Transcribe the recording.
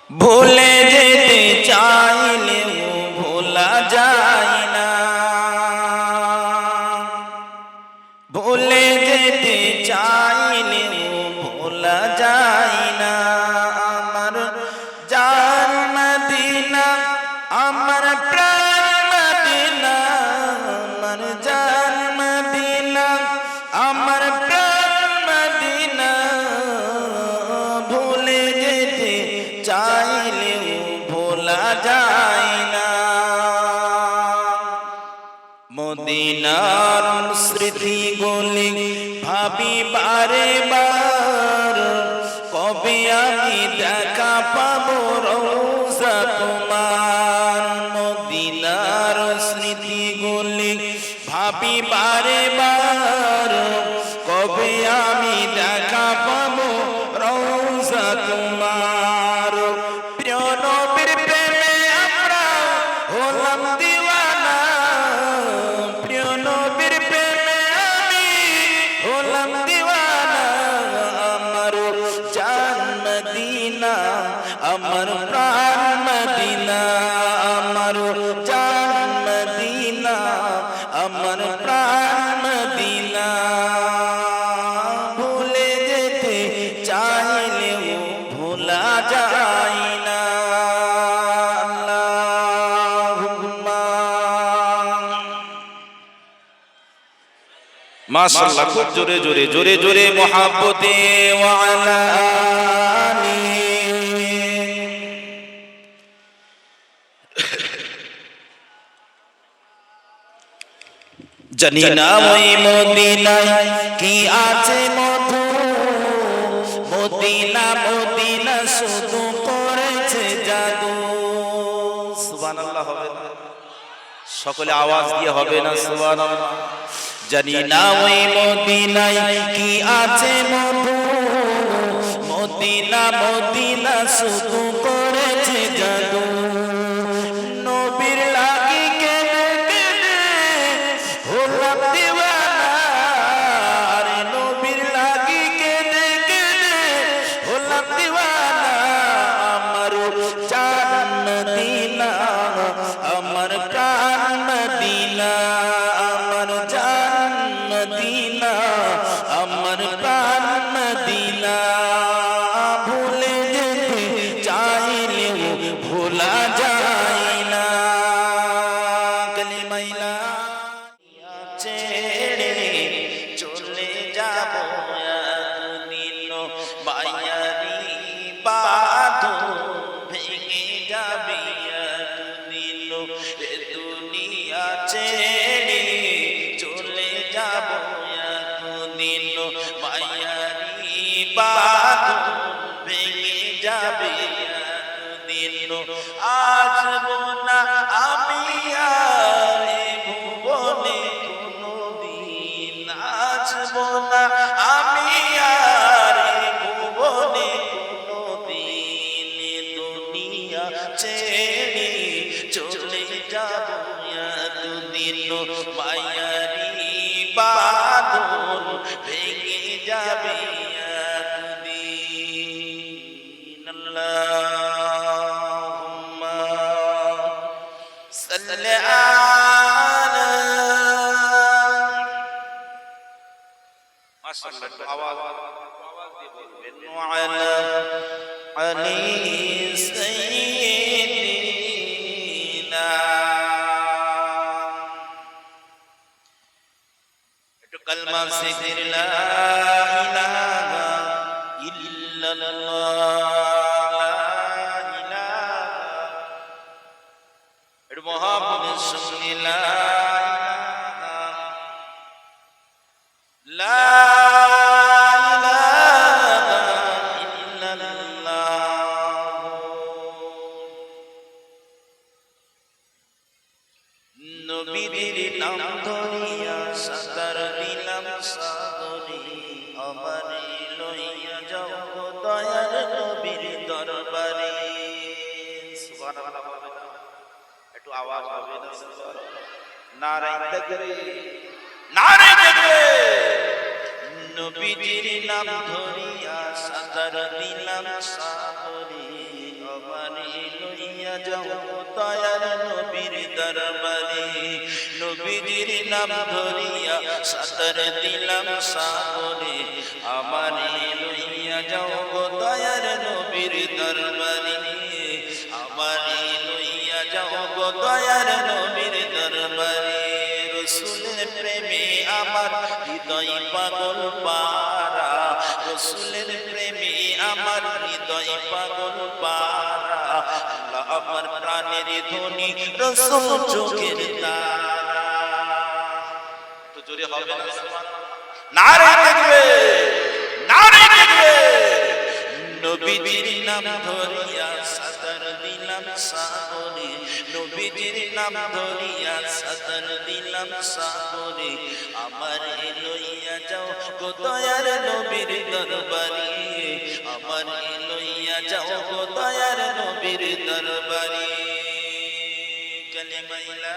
ভুলে যেতে চাইলেও ভোলা যায় না, ভুলে যেতে চাইলেও ভোলা যায় না। আমার জান মদিনা, আমার প্রাণ মদিনা, আমার জান মদিনা, আমার প্রাণ মদিনা। ভুলে যেতে চাইলেও ভোলা যায় না। মদিনার স্মৃতিগুলি ভাবি বারে বার, কবে আমি দেখা পাবো রওজা তোমার। মদিনার স্মৃতিগুলি ভাবি বারে বার, কবে আমি দেখা পাবো রওজা তোমার। প্রিয় নবীর প্রেমে আমরা হলাম দিওয়ানা, প্রিয় নবীর প্রেমে আমি হলাম দিওয়ানা। আমার জান মদিনা, আমার প্রাণ মদিনা, আমার জান মদিনা, আমার প্রাণ মদিনা। ভুলে যেতে চাইলেও ভোলা যায় না। আল্লাহুম্মা মাশাআল্লাহ, খুব জোরে জোরে জোরে জোরে মুহাব্বতে ওয়া আলা আলি। জানি না ওই মদিনায় কি আছে মধু, মদিনা মদিনা শুধু করেছে জাদু। সুবহানাল্লাহ হবে না? সকলে আওয়াজ দিয়ে হবে না সুবহানাল্লাহ? জানি না ওই মদিনায় কি আছে মধু, মদিনা মদিনা শুধু করেছে জাদু। নবীর লাগি কেঁদে কেঁদে হলাম দিওয়ানা, আরে নবীর লাগি কেঁদে কেঁদে হলাম দিওয়ানা। আমার জান মদিনা, আমার প্রাণ মদিনা, আমার জান মদিনা, আমার প্রাণ মদিনা। ভুলে যেতে চাইলেও ভোলা যায় না। কালিমায়ে লা ছেড়ে চলে যাব দিল, মায়ারি বাঁধন ভেঙে যাবে দিল। এ দুনিয়া ছেড়ে চলে যাব দিল, মায়ারি বাঁধন ভেঙে যাবে দিল। আসবো না আমি আর এ ভুবনে কোনদিন, আসবো না আমি আর এ ভুবনে কোনদিন। দুনিয়া ছেড়ে চলে যাব দিল, মায়ারি বাঁধন ভেঙে যাবে একদিন। আল্লাহুম্মা সাল্লি আলা। মাশাআল্লাহ, একটু আওয়াজ দিয়ে বলবেন আলা আলি সাইয়্যিদিনা। একটু কালমা জিকির লা ইলাহা ইল্লাল্লাহ, লা ইলাহা। একটু মুহাম্মাদের সঙ্গে লা ইলাহা, লা ইলাহা ইল্লাল্লাহ। নবীর নাম ধরিয়া সাতার দিলাম সাগরে, আমার লইয়া যাও দয়ার নবীর দরবারে। সুবহানাল্লাহ হবে না? একটু আওয়াজ হবে না? নারে তাকবীর, নারে তাকবীর। নবীজির নাম ধরিয়া সাতার দিলাম সাগরে, আমারে লইয়া যাও দয়ার নবীর দরবারে নবীজির নাম ধরিয়া সাঁতার দিলাম সাগরে আমারে লইয়া যাও দয়ার নবীর দরবারে আমারে লইয়া যাও দয়ার নবীর দরবারে রসুলের প্রেমে আমার হৃদয় পাগল পারা রসুলের প্রেমে আমার হৃদয় পাগল পারা আল্লাহ আমার প্রাণের ধ্বনি রসুল চোখের তারা তো জোরে হবে না নারে দেখবে নারে দেখবে নবীজির নাম ধরিয়া সাঁতার দিলাম সাগরে নবীজির নাম ধরিয়া সাঁতার দিলাম সাগরে আমারে লইয়া যাও গো দয়ার নবীর দরবারে আমারে লইয়া যাও গো দয়ার নবীর দরবারে কালেমা লা